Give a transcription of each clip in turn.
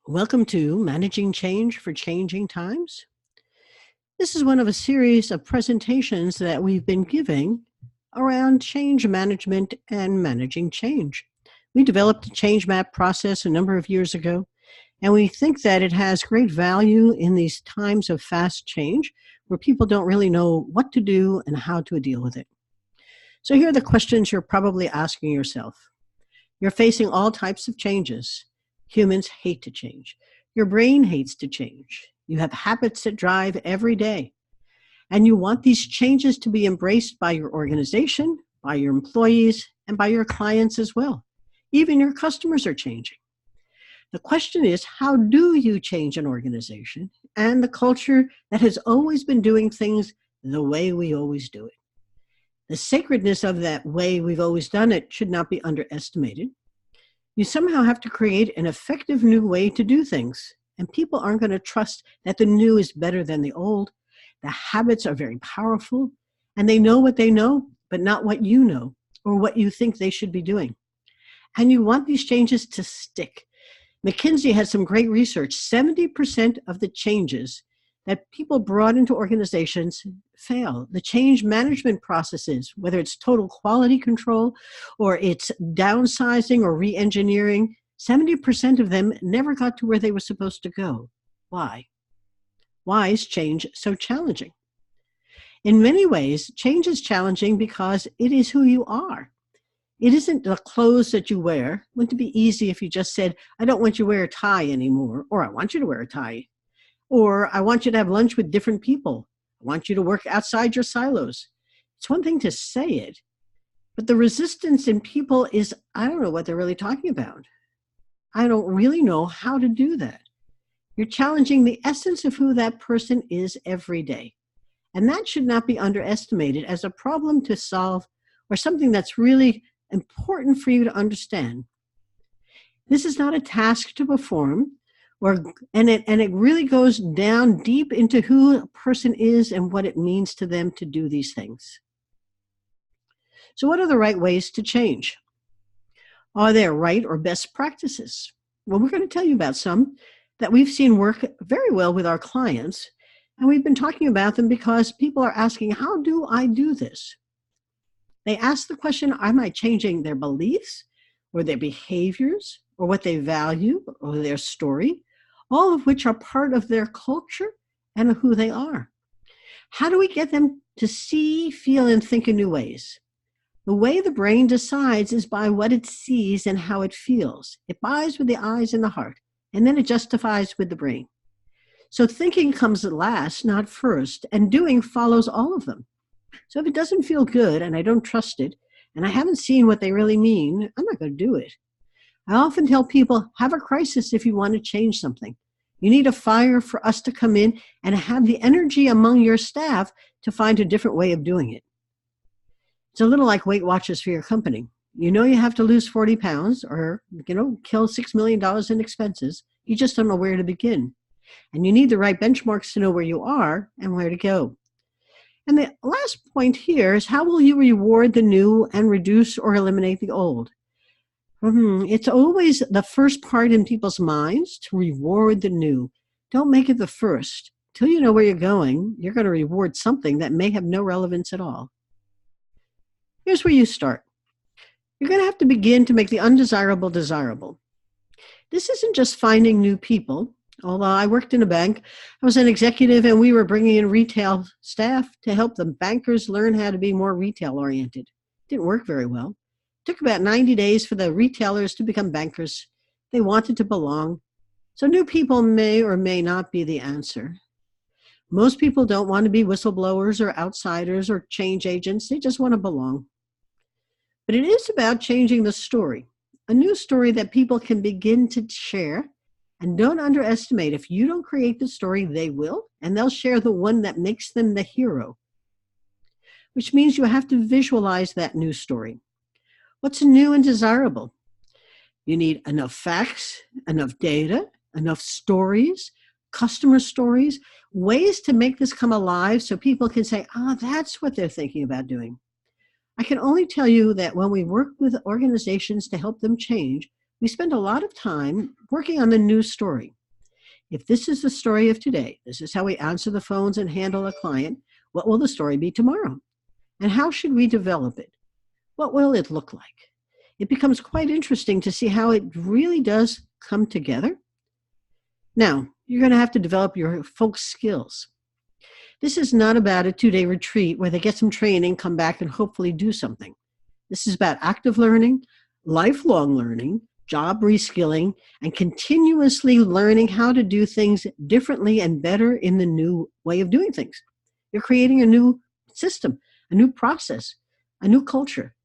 Welcome to Managing Change for Changing Times. This is one of a series of presentations that we've been giving around change management and managing change. We developed a change map process a number of years ago, and we think that it has great value in these times of fast change where people don't really know what to do and how to deal with it. So, here are the questions you're probably asking yourself. You're facing all types of changes. Humans hate to change. Your brain hates to change. You have habits that drive every day. And you want these changes to be embraced by your organization, by your employees, and by your clients as well. Even your customers are changing. The question is, how do you change an organization and the culture that has always been doing things the way we always do it? The sacredness of that way we've always done it should not be underestimated. You somehow have to create an effective new way to do things, and people aren't going to trust that the new is better than the old. The habits are very powerful, and they know what they know, but not what you know or what you think they should be doing. And you want these changes to stick. McKinsey has some great research. 70% of the changes that people brought into organizations fail. The change management processes, whether it's total quality control or it's downsizing or re-engineering, 70% of them never got to where they were supposed to go. Why? Why is change so challenging? In many ways, change is challenging because it is who you are. It isn't the clothes that you wear. Wouldn't it be easy if you just said, I don't want you to wear a tie anymore, or I want you to wear a tie, or I want you to have lunch with different people. I want you to work outside your silos. It's one thing to say it, but the resistance in people is, I don't know what they're really talking about. I don't really know how to do that. You're challenging the essence of who that person is every day. And that should not be underestimated as a problem to solve or something that's really important for you to understand. This is not a task to perform, and it really goes down deep into who a person is and what it means to them to do these things. So what are the right ways to change? Are there right or best practices? Well, we're going to tell you about some that we've seen work very well with our clients, and we've been talking about them because people are asking, how do I do this? They ask the question, am I changing their beliefs or their behaviors or what they value or their story, all of which are part of their culture and who they are? How do we get them to see, feel, and think in new ways? The way the brain decides is by what it sees and how it feels. It buys with the eyes and the heart, and then it justifies with the brain. So thinking comes last, not first, and doing follows all of them. So if it doesn't feel good and I don't trust it, and I haven't seen what they really mean, I'm not going to do it. I often tell people, have a crisis if you want to change something. You need a fire for us to come in and have the energy among your staff to find a different way of doing it. It's a little like Weight Watchers for your company. You know you have to lose 40 pounds or, kill $6 million in expenses. You just don't know where to begin. And you need the right benchmarks to know where you are and where to go. And the last point here is, how will you reward the new and reduce or eliminate the old? It's always the first part in people's minds to reward the new. Don't make it the first. Till you know where you're going, you're going to reward something that may have no relevance at all. Here's where you start. You're going to have to begin to make the undesirable desirable. This isn't just finding new people. Although I worked in a bank, I was an executive and we were bringing in retail staff to help the bankers learn how to be more retail oriented. Didn't work very well. It took about 90 days for the retailers to become bankers. They wanted to belong. So new people may or may not be the answer. Most people don't want to be whistleblowers or outsiders or change agents. They just want to belong. But it is about changing the story, a new story that people can begin to share. And don't underestimate, if you don't create the story, they will, and they'll share the one that makes them the hero, which means you have to visualize that new story. What's new and desirable? You need enough facts, enough data, enough stories, customer stories, ways to make this come alive so people can say, that's what they're thinking about doing. I can only tell you that when we work with organizations to help them change, We spend a lot of time working on the new story. If this is the story of today, this is how we answer the phones and handle a client, what will the story be tomorrow? And how should we develop it? What will it look like? It becomes quite interesting to see how it really does come together. Now, you're going to have to develop your folk skills. This is not about a 2-day retreat where they get some training, come back, and hopefully do something. This is about active learning, lifelong learning, job reskilling, and continuously learning how to do things differently and better in the new way of doing things. You're creating a new system, a new process, a new culture.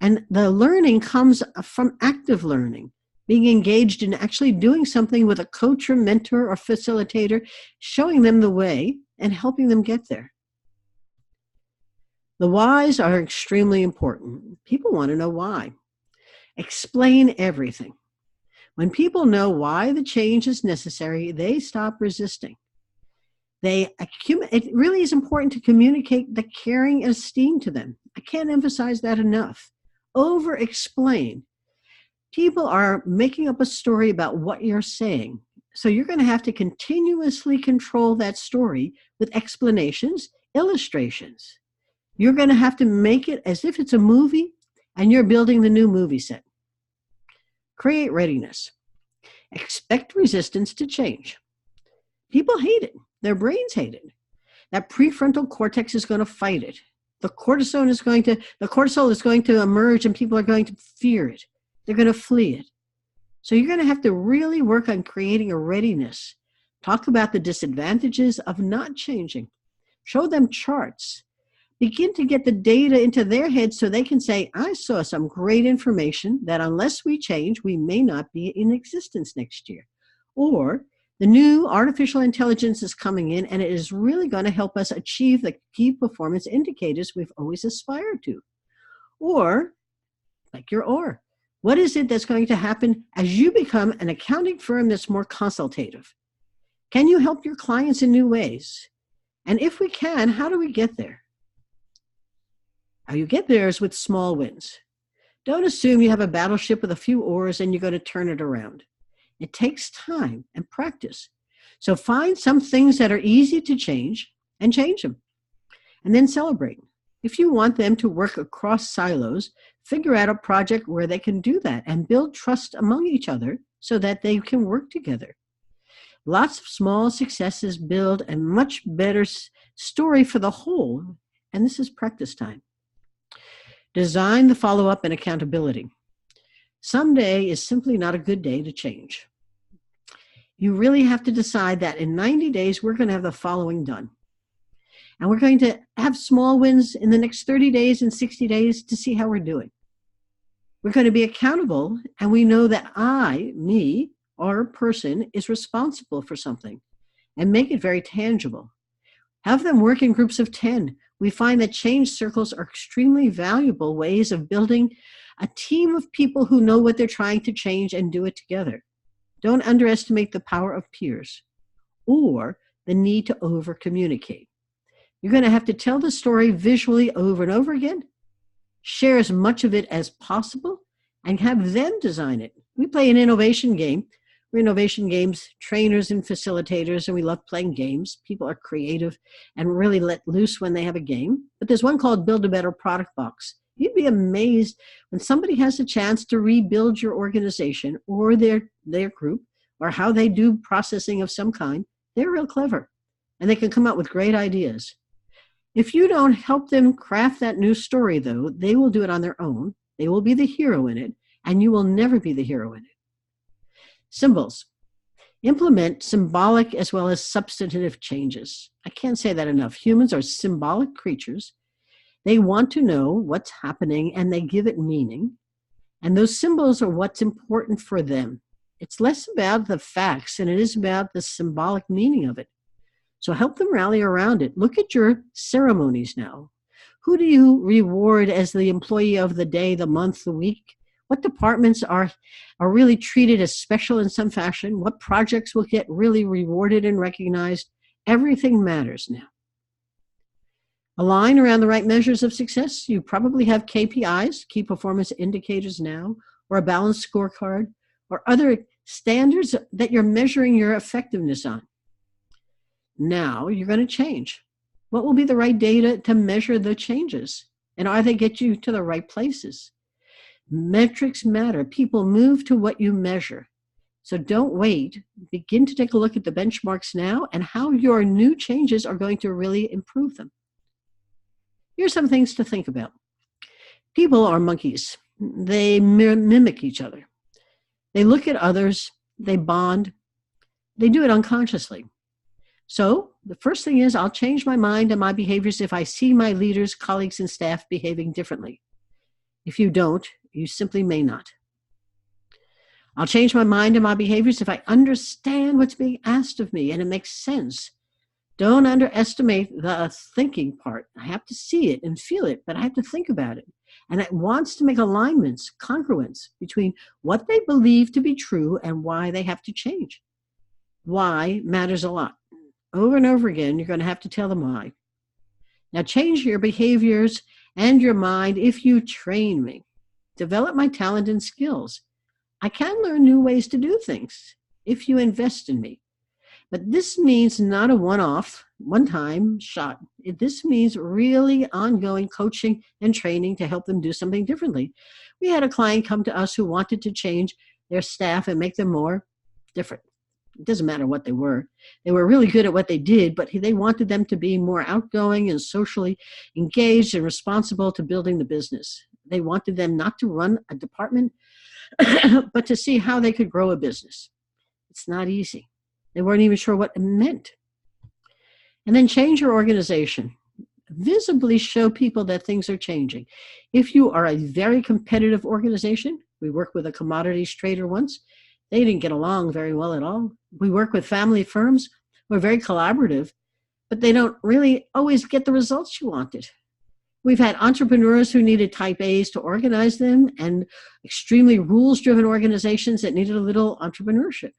And the learning comes from active learning, being engaged in actually doing something with a coach or mentor or facilitator, showing them the way and helping them get there. The whys are extremely important. People want to know why. Explain everything. When people know why the change is necessary, they stop resisting. It really is important to communicate the caring and esteem to them. I can't emphasize that enough. Over-explain. People are making up a story about what you're saying. So you're going to have to continuously control that story with explanations, illustrations. You're going to have to make it as if it's a movie and you're building the new movie set. Create readiness. Expect resistance to change. People hate it. Their brains hate it. That prefrontal cortex is going to fight it. The cortisol is going to emerge and people are going to fear it. They're going to flee it. So you're going to have to really work on creating a readiness. Talk about the disadvantages of not changing. Show them charts. Begin to get the data into their heads so they can say, I saw some great information that unless we change, we may not be in existence next year. Or the new artificial intelligence is coming in and it is really going to help us achieve the key performance indicators we've always aspired to. Or, what is it that's going to happen as you become an accounting firm that's more consultative? Can you help your clients in new ways? And if we can, how do we get there? How you get there is with small wins. Don't assume you have a battleship with a few oars and you're going to turn it around. It takes time and practice. So find some things that are easy to change and change them. And then celebrate. If you want them to work across silos, figure out a project where they can do that and build trust among each other so that they can work together. Lots of small successes build a much better story for the whole, and this is practice time. Design the follow-up and accountability. Someday is simply not a good day to change. You really have to decide that in 90 days, we're going to have the following done. And we're going to have small wins in the next 30 days and 60 days to see how we're doing. We're going to be accountable, and we know that me, or person, is responsible for something, and make it very tangible. Have them work in groups of 10. We find that change circles are extremely valuable ways of building a team of people who know what they're trying to change and do it together. Don't underestimate the power of peers or the need to over-communicate. You're going to have to tell the story visually over and over again, share as much of it as possible, and have them design it. We play an innovation game. We're innovation games trainers and facilitators, and we love playing games. People are creative and really let loose when they have a game. But there's one called Build a Better Product Box. You'd be amazed when somebody has a chance to rebuild your organization or their group or how they do processing of some kind. They're real clever, and they can come up with great ideas. If you don't help them craft that new story, though, they will do it on their own. They will be the hero in it, and you will never be the hero in it. Symbols. Implement symbolic as well as substantive changes. I can't say that enough. Humans are symbolic creatures. They want to know what's happening, and they give it meaning. And those symbols are what's important for them. It's less about the facts than it is about the symbolic meaning of it. So help them rally around it. Look at your ceremonies now. Who do you reward as the employee of the day, the month, the week? What departments are really treated as special in some fashion? What projects will get really rewarded and recognized? Everything matters now. Align around the right measures of success. You probably have KPIs, key performance indicators now, or a balanced scorecard. or other standards that you're measuring your effectiveness on. Now you're going to change. What will be the right data to measure the changes? And are they get you to the right places? Metrics matter. People move to what you measure. So don't wait. Begin to take a look at the benchmarks now and how your new changes are going to really improve them. Here's some things to think about. People are monkeys. They mimic each other. They look at others. They bond. They do it unconsciously. So the first thing is I'll change my mind and my behaviors if I see my leaders, colleagues, and staff behaving differently. If you don't, you simply may not. I'll change my mind and my behaviors if I understand what's being asked of me and it makes sense. Don't underestimate the thinking part. I have to see it and feel it, but I have to think about it. And it wants to make alignments, congruence between what they believe to be true and why they have to change. Why matters a lot. Over and over again, you're going to have to tell them why. Now change your behaviors and your mind if you train me. Develop my talent and skills. I can learn new ways to do things if you invest in me. But this means not a one-off, one-time shot. This means really ongoing coaching and training to help them do something differently. We had a client come to us who wanted to change their staff and make them more different. It doesn't matter what they were. They were really good at what they did, but they wanted them to be more outgoing and socially engaged and responsible to building the business. They wanted them not to run a department, but to see how they could grow a business. It's not easy. They weren't even sure what it meant. And then change your organization. Visibly show people that things are changing. If you are a very competitive organization, we worked with a commodities trader once. They didn't get along very well at all. We work with family firms who are very collaborative, but they don't really always get the results you wanted. We've had entrepreneurs who needed type A's to organize them and extremely rules-driven organizations that needed a little entrepreneurship.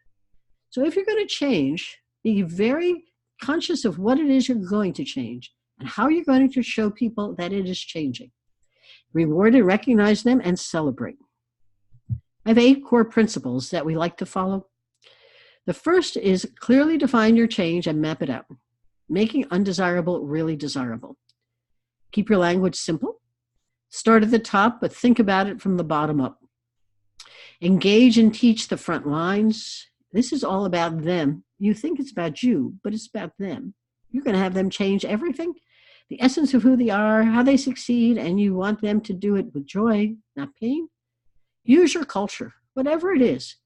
So if you're going to change, be very conscious of what it is you're going to change and how you're going to show people that it is changing. Reward and recognize them and celebrate. I have 8 core principles that we like to follow. The first is clearly define your change and map it out, making undesirable really desirable. Keep your language simple. Start at the top, but think about it from the bottom up. Engage and teach the front lines. This is all about them. You think it's about you, but it's about them. You're going to have them change everything, the essence of who they are, how they succeed, and you want them to do it with joy, not pain. Use your culture, whatever it is.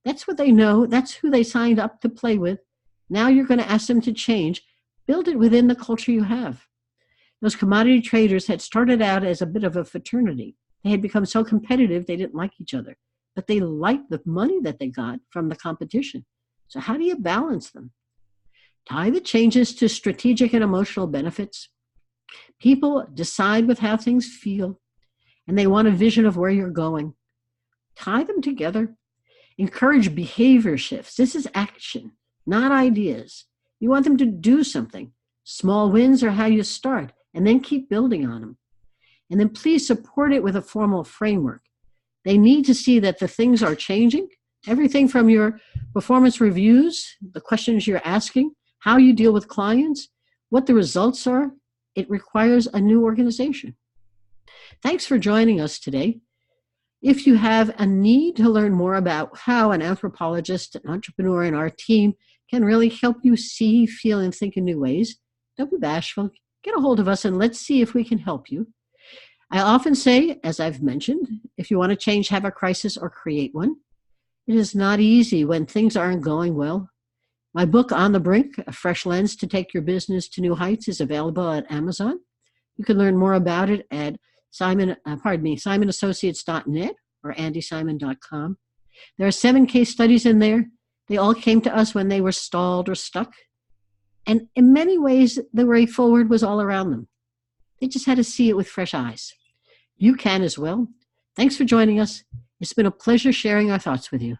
That's what they know. That's who they signed up to play with. Now you're going to ask them to change. Build it within the culture you have. Those commodity traders had started out as a bit of a fraternity. They had become so competitive they didn't like each other, but they liked the money that they got from the competition. So how do you balance them? Tie the changes to strategic and emotional benefits. People decide with how things feel, and they want a vision of where you're going. Tie them together. Encourage behavior shifts. This is action, not ideas. You want them to do something. Small wins are how you start, and then keep building on them. And then please support it with a formal framework. They need to see that the things are changing. Everything from your performance reviews, the questions you're asking, how you deal with clients, what the results are. It requires a new organization. Thanks for joining us today. If you have a need to learn more about how an anthropologist, an entrepreneur, and our team can really help you see, feel, and think in new ways, don't be bashful. Get a hold of us and let's see if we can help you. I often say, as I've mentioned, if you want to change, have a crisis, or create one. It is not easy when things aren't going well. My book, On the Brink, A Fresh Lens to Take Your Business to New Heights, is available at Amazon. You can learn more about it at SimonAssociates.net or AndySimon.com. There are 7 case studies in there. They all came to us when they were stalled or stuck. And in many ways, the way forward was all around them. They just had to see it with fresh eyes. You can as well. Thanks for joining us. It's been a pleasure sharing our thoughts with you.